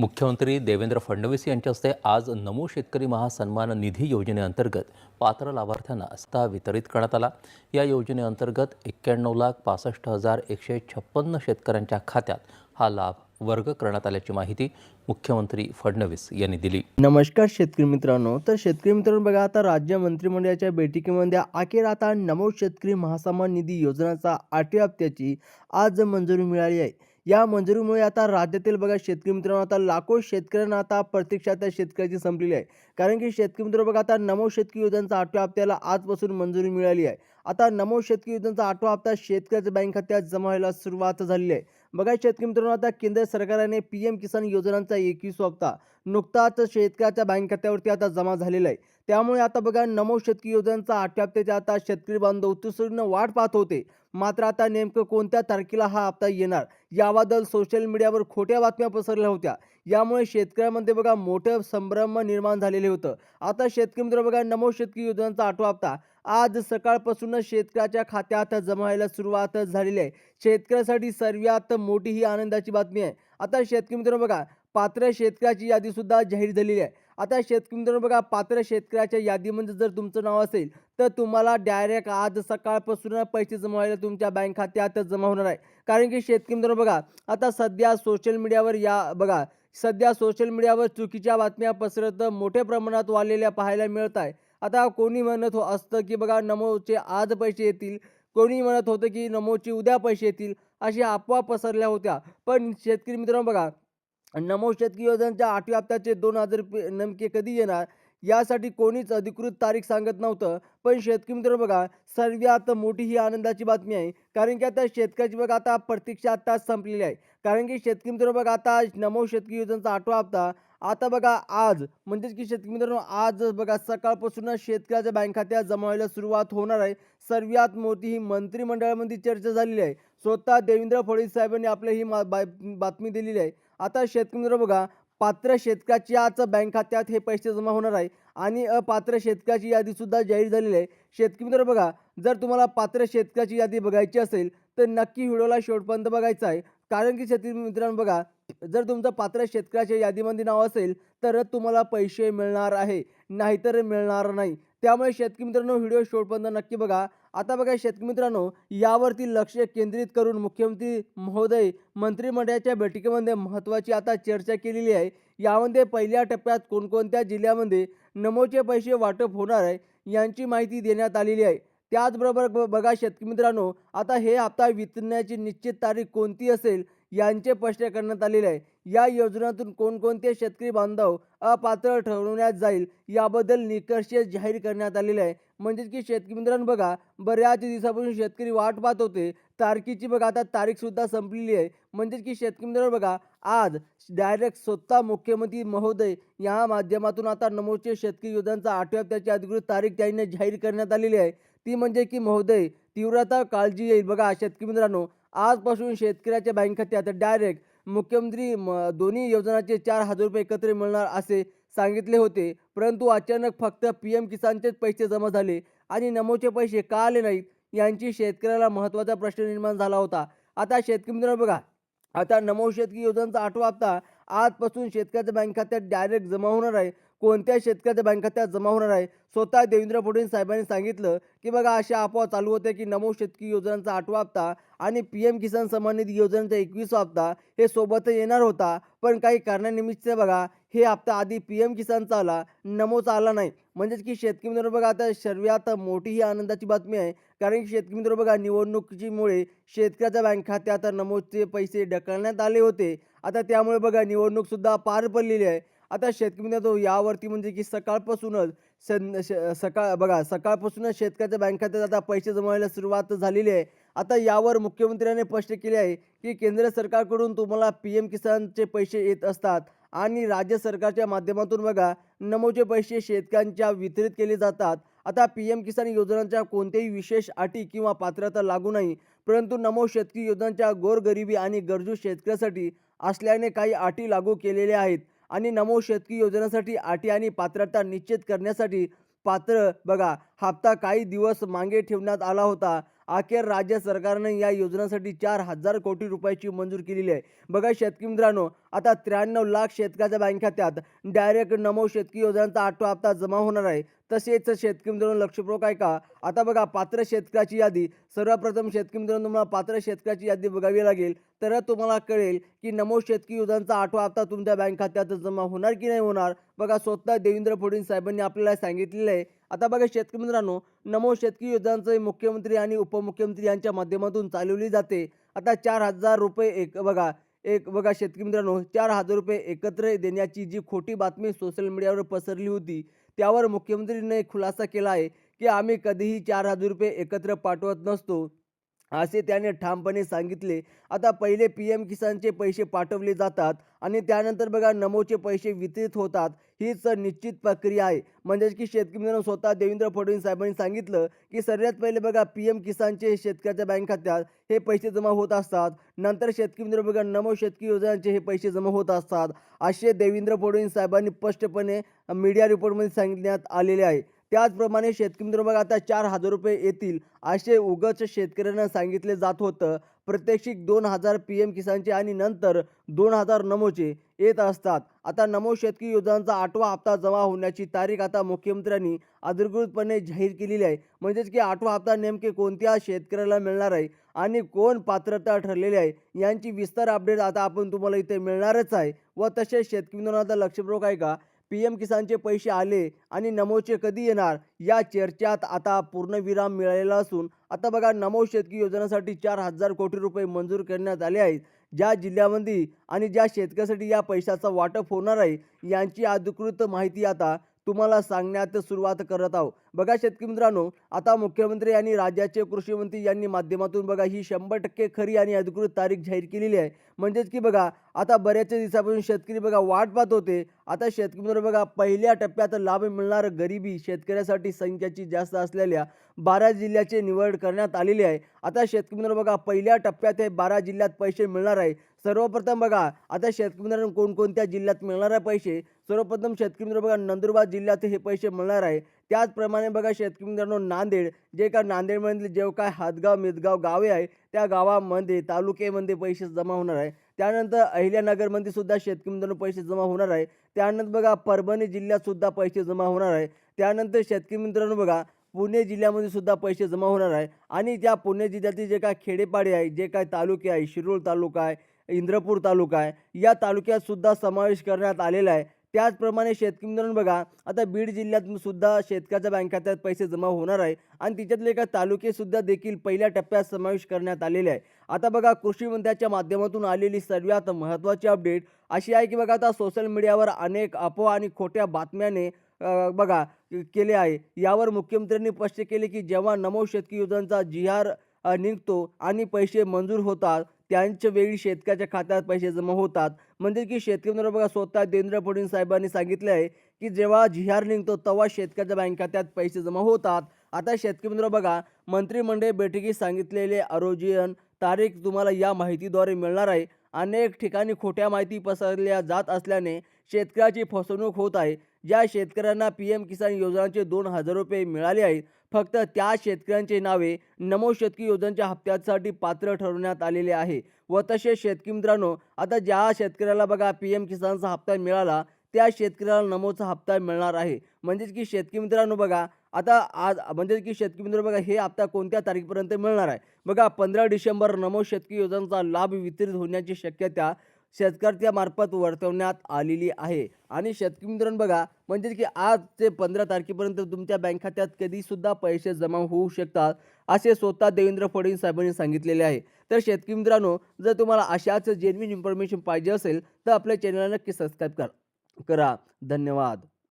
मुख्यमंत्री देवेंद्र फडणवीस यांच्या हस्ते आज नमो शेतकरी महासन्मान निधी योजनेअंतर्गत पात्र लाभार्थ्यांना स्वतः वितरित करण्यात आला। या योजनेअंतर्गत 91,65,156 शेतकऱ्यांच्या खात्यात हा लाभ वर्ग करण्यात आल्याची माहिती मुख्यमंत्री फडणवीस यांनी दिली। नमस्कार शेतकरी मित्रांनो, तर शेतकरी मित्रांनो बघा, आता राज्य मंत्रिमंडळाच्या बैठकीमध्ये अखेर आता नमो शेतकरी महासन्मान निधी योजनेचा 8व्या हप्त्याची आज मंजुरी मिळाली आहे। या मंजुरीमुळे आता राज्यातील बघा शेतकरी मित्रांनो, आता लाखो शेतकऱ्यांना आता प्रतीक्षा त्या शेतकऱ्याची संपलेली आहे। कारण की शेतकरी मित्रांनो बघा, आता नमो शेतकरी योजनेचा 8व्या हप्त्याला आजपासून मंजुरी मिळाली आहे। आता नमो शेतकरी योजनेचा 8वा हप्ता शेतकऱ्याच्या बँक खात्यात जमा व्हायला सुरुवात झालेली आहे। बघा शेतकरी मित्रांनो, आता केंद्र सरकारने PM किसान योजनांचा 21वा हप्ता नुकताच शेतकऱ्याच्या बँक खात्यावरती आता जमा झालेला आहे। त्यामुळे आता बघा नमो शेतकरी योजनेचा 8व्या हप्त्याची आता शेतकरी बांधव उत्सुकतेने वाट पाहत होते। मात्र आता नेमकं कोणत्या तारखेला हा हप्ता येणार याबद्दल सोशल मीडियावर खोट्या बातम्या पसरल्या होत्या। यामुळे शेतकऱ्यांमध्ये बघा मोठं संभ्रम निर्माण झालेले होतं। आता शेतकरी मित्र बघा, नमो शेतकरी योजनेचा 8वा हप्ता आज सकाळपासूनच शेतकऱ्याच्या खात्यात जमा व्हायला सुरुवात झालेली आहे। शेतकऱ्यासाठी सर्वात मोठी ही आनंदाची बातमी आहे। आता शेतकरी मित्रांनो बघा, पात्र शेतकऱ्याची यादी सुद्धा जाहीर झालेली आहे। आता शेतकरी मित्रांनो बघा, पात्र शेतकऱ्याच्या यादीमध्ये जर तुमचं नाव असेल तर तुम्हाला डायरेक्ट आज सकाळपासून पैसे जमा व्हायला तुमच्या बँक खात्यात जमा होणार आहे। कारण की शेतकरी मित्रांनो बघा, आता सध्या सोशल मीडियावर चुकीच्या बातम्या पसरत मोठ्या प्रमाणात वाढलेल्या पाहायला मिळत आहे। आता कोणी म्हणत असतं की बघा नमोचे आज पैसे येतील, कोणी म्हणत होतं की नमोचे उद्या पैसे येतील, अशा अफवा पसरल्या होत्या। पण शेतकरी मित्रांनो बघा, नमो शेतकरी योजनेच्या 8व्या हप्त्याचे 2,000 रुपये नेमके कधी येणार यासाठी कोणीच अधिकृत तारीख सांगत नव्हतं। पण शेतकरी मित्रांनो बघा, सर्वात मोठी ही आनंदाची बातमी आहे। कारण की आता शेतकऱ्याची बघा आता प्रतीक्षा आता संपलेली आहे। कारण की शेतकरी मित्रांनो बघा, आता नमो शेतकरी योजनेचा 8वा हप्ता आता बघा आज म्हणजेच की शेतकरी मित्रांनो आज बघा सकाळपासूनच शेतकऱ्याच्या बँक खात्यात जमा व्हायला सुरुवात होणार आहे। सर्वात मोठी ही मंत्रिमंडळामध्ये चर्चा झालेली आहे। स्वतः देवेंद्र फडणवीस साहेबांनी आपली ही बातमी दिलेली आहे। आता शेतकरी मित्रांनो बघा, पात्र शेतकऱ्याच्याच बँक खात्यात हे पैसे जमा होणार आहे आणि अपात्र शेतकऱ्याची यादी सुद्धा जाहीर झालेली आहे। शेतकरी मित्रांनो बघा, जर तुम्हाला पात्र शेतकऱ्याची यादी बघायची असेल तर नक्की व्हिडिओला शेवटपर्यंत बघायचा आहे। कारण की शेतकरी मित्रांनो बघा, जर तुमचं पात्र शेतकऱ्याच्या यादीमध्ये नाव असेल तरच तुम्हाला पैसे मिळणार आहे, नाहीतर मिळणार नाही। त्यामुळे शेतकरी मित्रांनो व्हिडिओ शेवटपर्यंत नक्की बघा। आता बघा शेतकरी मित्रांनो, यावरती लक्ष केंद्रित करून मुख्यमंत्री महोदय मंत्रिमंडळाच्या बैठकीमध्ये महत्त्वाची आता चर्चा केलेली आहे। यामध्ये पहिल्या टप्प्यात कोणकोणत्या जिल्ह्यामध्ये नमोचे पैसे वाटप होणार आहे यांची माहिती देण्यात आलेली आहे। त्याचबरोबर बघा शेतकरी मित्रांनो, आता हे हप्ता वितरणाची निश्चित तारीख कोणती असेल यांचे स्पष्ट करण्यात आलेले आहे। या योजनेतून कोणकोणते शेतकरी बांधव अपात्र ठरवण्यात जाईल याबद्दल निकष जाहीर करण्यात आलेले आहे। म्हणजेच की शेतकरी मित्रांनो बघा, बऱ्याच दिवसापासून शेतकरी वाट पाहत होते तारखेची, बघा आता तारीखसुद्धा संपलेली आहे। म्हणजेच की शेतकरी मित्रांनो बघा, आज डायरेक्ट स्वतः मुख्यमंत्री महोदय या माध्यमातून आता नमोचे शेतकरी योजनेचा 8व्या हप्त्याची अधिकृत तारीख त्यांनी जाहीर करण्यात आलेली आहे। ती म्हणजे की महोदय तीव्रता काळजी येईल। बघा शेतकरी मित्रांनो, आजपासून शेतकऱ्याच्या बँक खात्यात डायरेक्ट मुख्यमंत्री दोन्ही योजनांचे 4,000 रुपये एकत्र मिळणार असे सांगितले होते। परंतु अचानक फक्त PM किसानचेच पैसे जमा झाले आणि नमोचे पैसे का आले नाहीत यांची शेतकऱ्याला महत्त्वाचा प्रश्न निर्माण झाला होता। आता शेतकरी मित्रांनो बघा, आता नमो शेतकरी योजनेचा 8वा हप्ता आजपासून शेतकऱ्याच्या बँक खात्यात डायरेक्ट जमा होणार आहे। कोणत्या शेतकऱ्याच्या बँक खात्यात जमा होणार आहे, स्वतः देवेंद्र फडणवीस साहेबांनी सांगितलं की बघा अशा अफवा चालू होत्या की नमो शेतकरी योजनेचा 8वा हप्ता आणि PM किसान सन्मान निधी योजनेचा 21वा हप्ता हे सोबत येणार होता। पण काही कारणानिमित्त बघा हे हप्ता आधी PM किसानचा आला, नमोचा आला नाही। म्हणजेच की शेतकरी मित्रांनो बघा, आता सर्वात मोठी ही आनंदाची बातमी आहे। कारण की शेतकरी मित्रांनो बघा, निवडणुकीमुळे शेतकऱ्याच्या बँक खात्यात नमोचे पैसे ढकलण्यात आले होते। आता त्यामुळे बघा निवडणूक सुद्धा पार पडलेली आहे। आता शेतकरी मित्रांनो यावरती म्हणजे की सकाळपासूनच शेतकऱ्याच्या बँक खात्यात आता पैसे जमा व्हायला सुरुवात झालेली आहे। आता यावर मुख्यमंत्र्यांनी स्पष्ट केले आहे की केंद्र सरकारकडून तुम्हाला PM किसानचे पैसे येत असतात आणि राज्य सरकारच्या माध्यमातून बघा नमोचे पैसे शेतकऱ्यांच्या वितरित केले जातात। आता PM किसान योजनांच्या कोणत्याही विशेष अटी किंवा पात्रता लागू नाही, परंतु नमो शेतकरी योजनांच्या गोरगरिबी आणि गरजू शेतकऱ्यासाठी असल्याने काही अटी लागू केलेल्या आहेत आणि नमो शेतकरी योजनेसाठी अटी आणि पात्रता निश्चित करण्यासाठी हप्ता काही दिवस मागे ठेवण्यात आला होता। अखेर राज्य सरकारने या योजनांसाठी 4,000 कोटी रुपयाची मंजूर केलेली आहे. बघा शेतकरी मित्रांनो, आता 93 लाख शेतकऱ्याच्या बँक खात्यात डायरेक्ट नमो शेतकरी योजनांचा 8वा हप्ता जमा होणार आहे. तसेच शेतकरी मित्रांनो लक्षपूर्वक ऐका. आता बघा पात्र शेतकऱ्याची यादी. सर्वप्रथम शेतकरी मित्रांनो तुम्हाला पात्र शेतकऱ्याची यादी बघावी लागेल. तर तुम्हाला कळेल की नमो शेतकरी योजनांचा 8वा हप्ता तुमच्या बँक खात्यात जमा होणार की नाही होणार. बघा स्वतः देवेंद्र फडणवीस साहेबांनी आपल्याला सांगितलेलं आहे. आता बघा शेतकरी मित्रांनो, नमो शेतकरी योजनांचे मुख्यमंत्री आणि उपमुख्यमंत्री यांच्या माध्यमातून चालवली जाते. आता 4,000 रुपये बघा शेतकरी मित्रांनो, 4,000 रुपये एकत्र देण्याची जी खोटी बातमी सोशल मीडियावर पसरली होती, त्यावर मुख्यमंत्रीने खुलासा केला आहे की आम्ही कधीही 4,000 रुपये एकत्र पाठवत नसतो, असे त्याने ठामपणे सांगितले. आता पहिले PM किसानचे पैसे पाठवले जातात आणि त्यानंतर बघा नमोचे पैसे वितरित होतात. हीच निश्चित प्रक्रिया आहे. म्हणजेच की शेतकरी मित्रांनो स्वतः देवेंद्र फडणवीस साहेबांनी सांगितलं की सर्वात पहिले बघा PM किसानचे शेतकऱ्याच्या बँक खात्यात हे पैसे जमा होत असतात. नंतर शेतकरी मित्रांनो बघा नमो शेतकरी योजनांचे हे पैसे जमा होत असतात. असे देवेंद्र फडणवीस साहेबांनी स्पष्टपणे मीडिया रिपोर्टमध्ये सांगितण्यात आलेले आहे. त्याचप्रमाणे शेतकरी मित्रांनो बघा आता 4,000 रुपये येतील असे उगाच शेतकऱ्यांना सांगितले जात होतं. प्रत्यक्षिक 2,000 PM किसानचे आणि नंतर 2,000 नमोचे येत असतात. आता नमो शेतकरी योजनांचा 8वा हप्ता जमा होण्याची तारीख आता मुख्यमंत्र्यांनी अधिकृतपणे जाहीर केलेली आहे. म्हणजेच की 8वा हप्ता नेमके कोणत्या शेतकऱ्याला मिळणार आहे आणि कोण पात्रता ठरलेली आहे यांची विस्तार अपडेट आता आपण तुम्हाला इथे मिळणारच आहे. व तसेच शेतकरी मित्रांनो आता लक्षपूर्वक ऐका. PM किसानचे पैसे आले आणि नमोचे कधी येणार या चर्चेत आता पूर्णविराम मिळालेला असून आता बघा नमो शेतकरी योजनेसाठी 4,000 कोटी रुपये मंजूर करण्यात आले आहेत. ज्या जिल्ह्यामध्ये आणि ज्या शेतकऱ्यासाठी या पैशाचं वाटप होणार आहे यांची अधिकृत माहिती आता तुम्हाला सांगण्यात सुरुवात करत आहोत. बघा शेतकरी मित्रांनो, आता मुख्यमंत्री आणि राज्याचे कृषी मंत्री यांनी माध्यमातून बघा ही 100% खरी आणि अधिकृत तारीख जाहीर केलेली आहे. म्हणजेच की बघा आता बऱ्याच दिवसापासून शेतकरी बघा वाट पाहत होते. आता शेतकरी मित्रांनो बघा पहिल्या टप्प्यात लाभ मिळणार गरिबी शेतकऱ्यासाठी संख्येची जास्त असलेल्या 12 जिल्ह्याची निवड करण्यात आलेली आहे. आता शेतकरी मित्रांनो बघा पहिल्या टप्प्यात हे 12 जिल्ह्यात पैसे मिळणार आहे. सर्वप्रथम बघा आता शेतकरी मित्रांनो कोणकोणत्या जिल्ह्यात मिळणार आहे पैसे. सर्वप्रथम शेतकरी मित्रांनो बघा नंदुरबार जिल्ह्यात हे पैसे मिळणार आहे. त्याचप्रमाणे बघा शेतकरी मित्रांनो नांदेड, जे का नांदेडमधले जे काय हातगाव मितगाव गावे आहे त्या गावामध्ये तालुक्यामध्ये पैसे जमा होणार आहे. त्यानंतर अहिल्यानगरमध्ये सुद्धा शेतकरी मित्रांनो पैसे जमा होणार आहे. त्यानंतर बघा परभणी जिल्ह्यात सुद्धा पैसे जमा होणार आहे. त्यानंतर शेतकरी मित्रांनो बघा पुणे जिल्ह्यामध्ये सुद्धा पैसे जमा होणार आहे आणि त्या पुणे जिल्ह्यातील जे काय खेडेपाडे आहे, जे काय तालुके आहे, शिरूर तालुका आहे, इंद्रपूर तालुका आहे, या तालुक्यात सुद्धा समावेश करण्यात आलेला आहे. त्याचप्रमाणे शेतकरी मित्रांनो बघा आता बीड जिल्ह्यात सुद्धा शेतकऱ्याच्या बँक खात्यात पैसे जमा होणार आहे आणि तिच्यातले काही तालुके सुद्धा देखील पहिल्या टप्प्यात समावेश करण्यात आलेले आहे. आता बघा कृषी मंत्र्याच्या माध्यमातून आलेली सर्वात महत्त्वाची अपडेट अशी आहे की बघा आता सोशल मीडियावर अनेक अफवा आणि खोट्या बातम्याने बघा केले आहे. यावर मुख्यमंत्र्यांनी स्पष्ट केले की जेव्हा नमो शेतकरी योजनांचा GR निघतो आणि पैसे मंजूर होतात त्यांच्या वेळी शेतकऱ्याच्या खात्यात पैसे जमा होतात. म्हणजे की शेतकरी मित्रांनो बघा स्वतः देवेंद्र फडणवीस साहेबांनी सांगितले आहे की जेव्हा GR निघतो तेव्हा शेतकऱ्याच्या बँक खात्यात पैसे जमा होतात. आता शेतकरी मित्रांनो बघा मंत्रिमंडळ बैठकीत सांगितलेले आयोजन तारीख तुम्हाला या माहितीद्वारे मिळणार आहे. अनेक ठिकाणी खोट्या माहिती पसरल्या जात असल्याने शेतकऱ्याची फसवणूक होत आहे. ज्या शेतकऱ्यांना PM किसान योजनांचे 2,000 रुपये मिळाले आहेत फक्त त्या शेतकऱ्यांचे नावे नमो शेतकरी योजनेच्या हप्त्यासाठी पात्र ठरवण्यात आलेले आहे. व तसेच शेतकरी मित्रांनो आता ज्या शेतकऱ्याला बघा PM किसानचा हप्ता मिळाला त्या शेतकऱ्याला नमोचा हप्ता मिळणार आहे. म्हणजेच की शेतकरी मित्रांनो बघा आता आज म्हणजेच की शेतकरी मित्रांनो बघा हे हप्ता कोणत्या तारखेपर्यंत मिळणार आहे. बघा 15 डिसेंबर नमो शेतकरी योजनांचा लाभ वितरित होण्याची शक्यता शेतकऱ्यामार्फत वर्तवण्यात आलेली आहे. आणि शेतकरी मित्रांनो बघा म्हणजे की आज ते 15 तारखेपर्यंत तुमच्या बँक खात्यात कधीसुद्धा पैसे जमा होऊ शकतात असे स्वतः देवेंद्र फडणवीस साहेबांनी सांगितलेले आहे. तर शेतकरी मित्रांनो जर तुम्हाला अशाच जेन्युइन इन्फॉर्मेशन पाहिजे असेल तर आपल्या चॅनलला नक्की सबस्क्राईब करा. धन्यवाद.